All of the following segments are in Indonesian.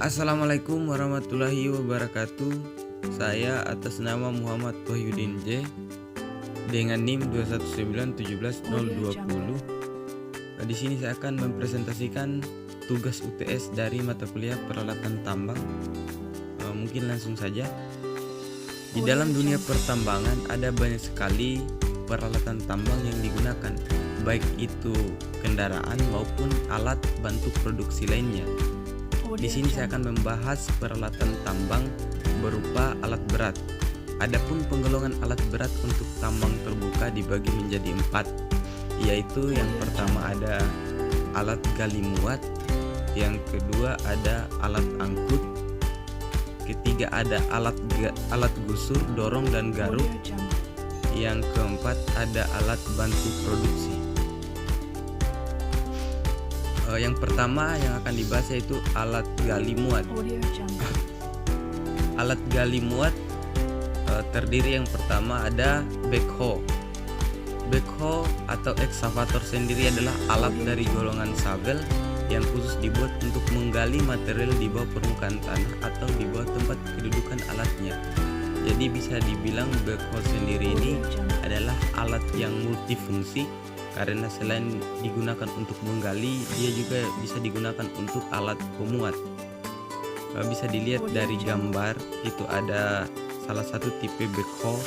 Assalamualaikum warahmatullahi wabarakatuh. Saya atas nama Muhammad Wahyudin J dengan NIM 219170020. Di sini saya akan mempresentasikan tugas UTS dari mata kuliah peralatan tambang. Mungkin langsung saja. Di dalam dunia pertambangan ada banyak sekali peralatan tambang yang digunakan, baik itu kendaraan maupun alat bantu produksi lainnya. Di sini saya akan membahas peralatan tambang berupa alat berat. Adapun penggolongan alat berat untuk tambang terbuka dibagi menjadi 4, yaitu yang pertama ada alat gali muat, yang kedua ada alat angkut, ketiga ada alat gusur, dorong dan garuk, yang keempat ada alat bantu produksi. Yang pertama yang akan dibahas yaitu alat gali muat. Alat gali muat terdiri yang pertama ada backhoe. Backhoe atau ekskavator sendiri adalah alat dari golongan shovel yang khusus dibuat untuk menggali material di bawah permukaan tanah atau di bawah tempat kedudukan alatnya. Jadi bisa dibilang backhoe sendiri ini adalah alat yang multifungsi, karena selain digunakan untuk menggali, dia juga bisa digunakan untuk alat pemuat. Bisa dilihat dari gambar, itu ada salah satu tipe backhoe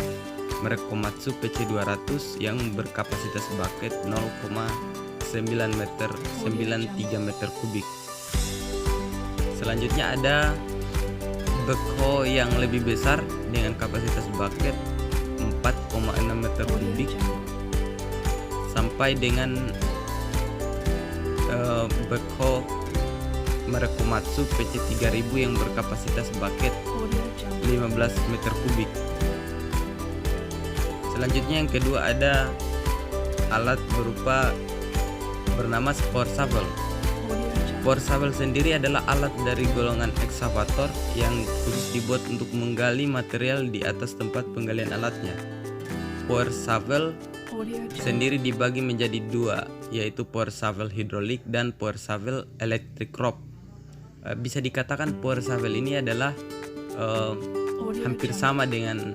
merek Komatsu PC200 yang berkapasitas bucket 0,93 meter kubik. Selanjutnya ada backhoe yang lebih besar dengan kapasitas bucket 4,6 meter kubik, sampai dengan backhoe merek Komatsu PC3000 yang berkapasitas bucket 15 meter kubik. Selanjutnya yang kedua ada alat bernama spore shovel. Spore shovel sendiri adalah alat dari golongan ekskavator yang khusus dibuat untuk menggali material di atas tempat penggalian alatnya. Spore shovel sendiri dibagi menjadi 2, yaitu power shovel hidrolik dan power shovel electric rope. Bisa dikatakan power shovel ini adalah hampir sama dengan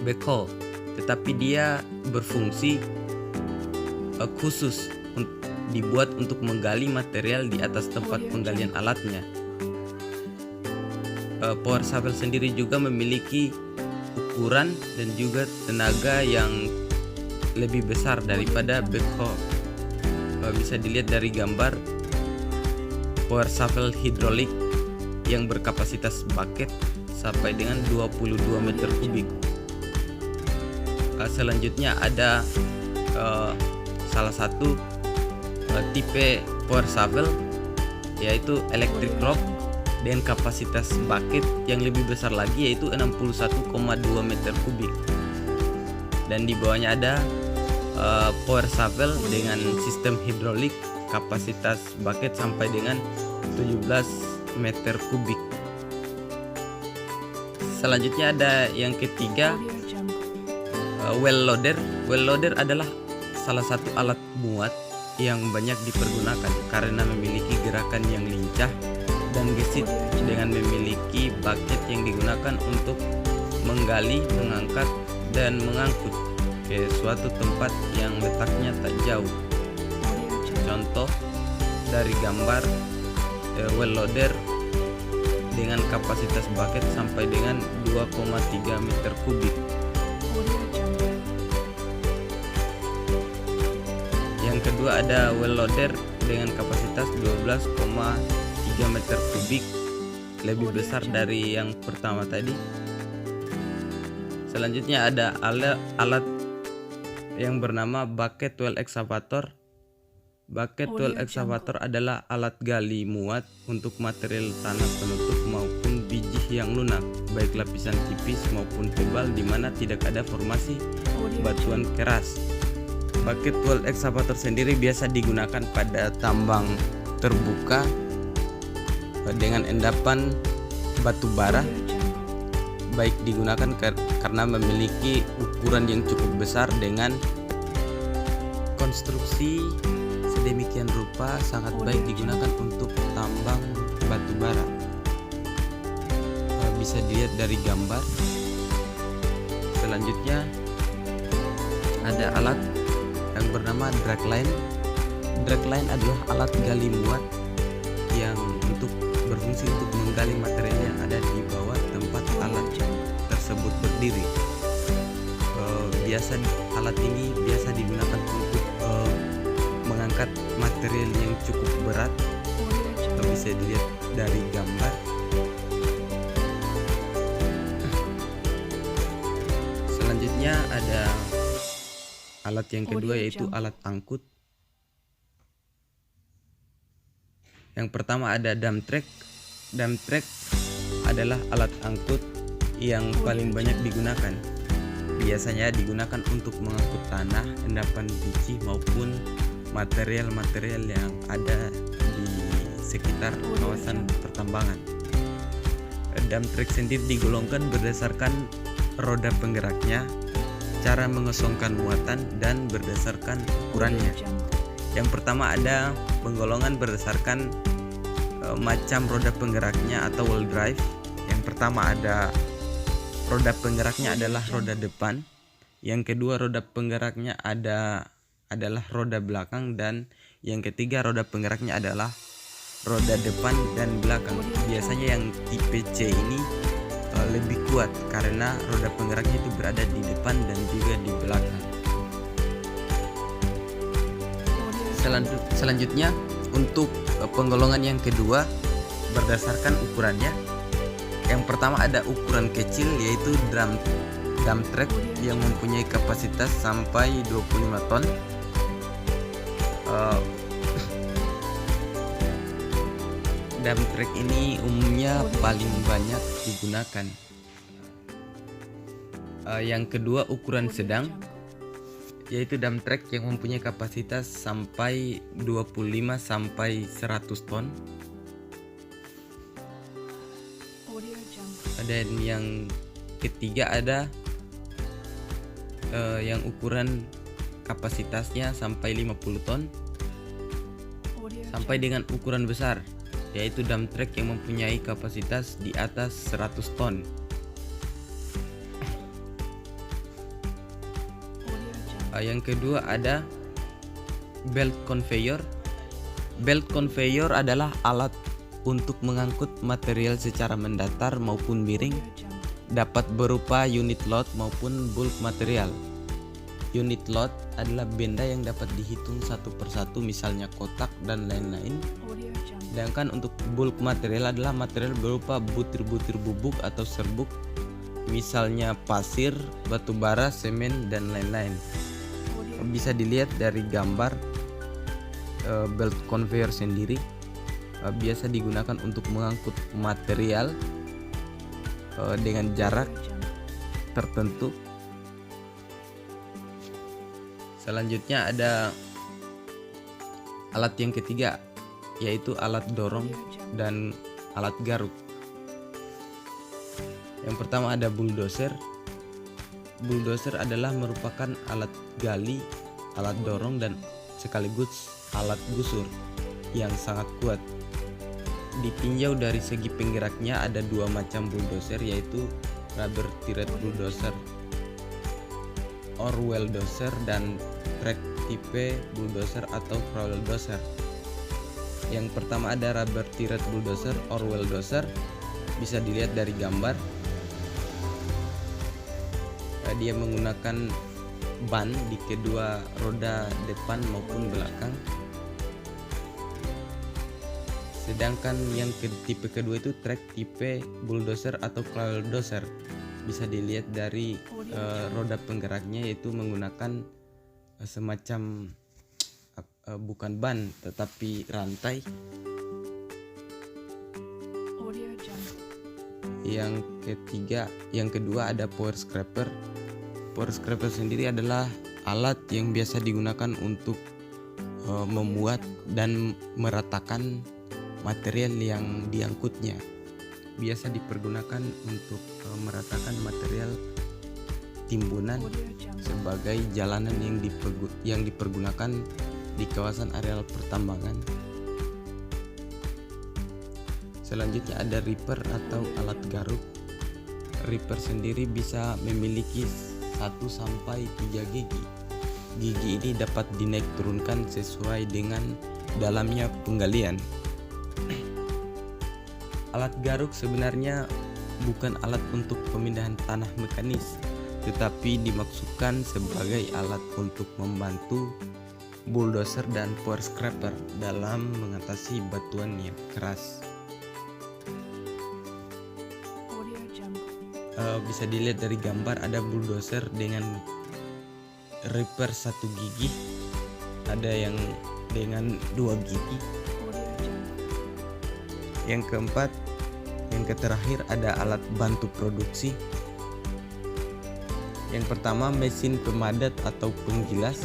backhoe, tetapi dia berfungsi khusus dibuat untuk menggali material di atas tempat penggalian alatnya. Power shovel sendiri juga memiliki ukuran dan juga tenaga yang lebih besar daripada backhoe. Bisa dilihat dari gambar power shovel hidrolik yang berkapasitas bucket sampai dengan 22 meter kubik. Selanjutnya ada salah satu tipe power shovel yaitu electric rope dengan kapasitas bucket yang lebih besar lagi, yaitu 61,2 meter kubik. Dan di bawahnya ada power shovel dengan sistem hidrolik kapasitas bucket sampai dengan 17 meter kubik. Selanjutnya ada yang ketiga, well loader. Well loader adalah salah satu alat muat yang banyak dipergunakan karena memiliki gerakan yang lincah dan gesit, dengan memiliki bucket yang digunakan untuk menggali, mengangkat dan mengangkut ke suatu tempat yang letaknya tak jauh. Contoh dari gambar well loader dengan kapasitas bucket sampai dengan 2,3 meter kubik. Yang kedua ada well loader dengan kapasitas 12,3 meter kubik, lebih besar dari yang pertama tadi. Selanjutnya ada alat yang bernama bucket well excavator. Bucket well excavator adalah alat gali muat untuk material tanah penutup maupun biji yang lunak, baik lapisan tipis maupun tebal, di mana tidak ada formasi batuan keras. Bucket well excavator sendiri biasa digunakan pada tambang terbuka dengan endapan batu bara, baik digunakan karena memiliki ukuran yang cukup besar dengan konstruksi sedemikian sedemikian rupa sangat baik digunakan untuk tambang batu bara. Bisa dilihat dari gambar. Selanjutnya ada alat yang bernama dragline. Dragline adalah alat gali muat yang berfungsi untuk menggali material yang ada di bawah tempat alat tersebut berdiri. Alat ini biasa digunakan untuk mengangkat material yang cukup berat. Bisa dilihat dari gambar. Selanjutnya ada alat yang kedua, yaitu alat angkut. Yang pertama ada dump truck. Dump truck adalah alat angkut yang paling banyak digunakan. Biasanya digunakan untuk mengangkut tanah, endapan biji maupun material-material yang ada di sekitar kawasan pertambangan. Dump truck sendiri digolongkan berdasarkan roda penggeraknya, cara mengosongkan muatan, dan berdasarkan ukurannya. Yang pertama ada penggolongan berdasarkan macam roda penggeraknya atau wheel drive. Yang pertama ada roda penggeraknya adalah roda depan. Yang kedua roda penggeraknya adalah roda belakang, dan yang ketiga roda penggeraknya adalah roda depan dan belakang. Biasanya yang tipe C ini lebih kuat karena roda penggeraknya itu berada di depan dan juga di belakang. Selanjutnya untuk penggolongan yang kedua berdasarkan ukurannya. Yang pertama ada ukuran kecil, yaitu dump truck yang mempunyai kapasitas sampai 25 ton. Dump truck ini umumnya paling banyak digunakan. Yang kedua ukuran sedang, yaitu dump truck yang mempunyai kapasitas sampai 25 sampai 100 ton. Dan yang ketiga ada yang ukuran kapasitasnya sampai 50 ton sampai dengan ukuran besar, yaitu dump truck yang mempunyai kapasitas di atas 100 ton. Yang kedua ada belt conveyor. Belt conveyor adalah alat untuk mengangkut material secara mendatar maupun miring, dapat berupa unit load maupun bulk material. Unit load adalah benda yang dapat dihitung satu persatu, misalnya kotak dan lain-lain. Sedangkan untuk bulk material adalah material berupa butir-butir bubuk atau serbuk, misalnya pasir, batu bara, semen, dan lain-lain. Bisa dilihat dari gambar belt conveyor sendiri. Biasa digunakan untuk mengangkut material dengan jarak tertentu. Selanjutnya ada alat yang ketiga, yaitu alat dorong dan alat garuk. Yang pertama ada bulldozer. Bulldozer adalah merupakan alat gali, alat dorong, dan sekaligus alat gusur yang sangat kuat. Ditinjau dari segi penggeraknya ada dua macam bulldozer, yaitu rubber tired bulldozer or wheel dozer dan track tipe bulldozer atau crawler dozer. Yang pertama ada rubber tired bulldozer or wheel dozer. Bisa dilihat dari gambar. Dia menggunakan ban di kedua roda depan maupun belakang. Sedangkan yang tipe kedua itu track tipe bulldozer atau crawler dozer. Bisa dilihat dari roda penggeraknya, yaitu menggunakan semacam bukan ban tetapi rantai. Yang kedua ada power scraper. Power scraper sendiri adalah alat yang biasa digunakan untuk memuat dan meratakan material yang diangkutnya. Biasa dipergunakan untuk meratakan material timbunan sebagai jalanan yang dipergunakan di kawasan areal pertambangan. Selanjutnya ada reaper atau alat garuk. Reaper sendiri bisa memiliki 1 sampai 3 gigi. Gigi ini dapat dinaik turunkan sesuai dengan dalamnya penggalian. Alat garuk sebenarnya bukan alat untuk pemindahan tanah mekanis, tetapi dimaksudkan sebagai alat untuk membantu bulldozer dan power scraper dalam mengatasi batuan yang keras. Bisa dilihat dari gambar, ada bulldozer dengan reaper 1 gigi, ada yang dengan 2 gigi. Yang keempat, yang terakhir ada alat bantu produksi. Yang pertama, mesin pemadat atau penggilas.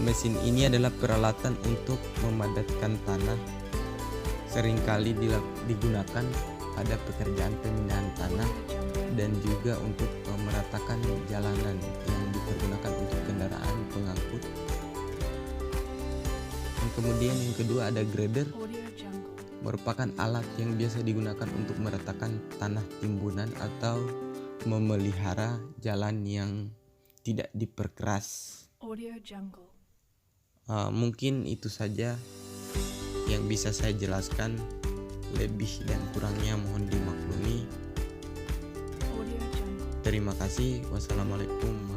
Mesin ini adalah peralatan untuk memadatkan tanah. Seringkali digunakan pada pekerjaan pemindahan tanah dan juga untuk meratakan jalanan yang dipergunakan untuk kendaraan pengangkut. Dan kemudian yang kedua ada grader, merupakan alat yang biasa digunakan untuk meratakan tanah timbunan atau memelihara jalan yang tidak diperkeras. Mungkin itu saja yang bisa saya jelaskan. Lebih dan kurangnya mohon dimaklumi. Terima kasih. Wassalamualaikum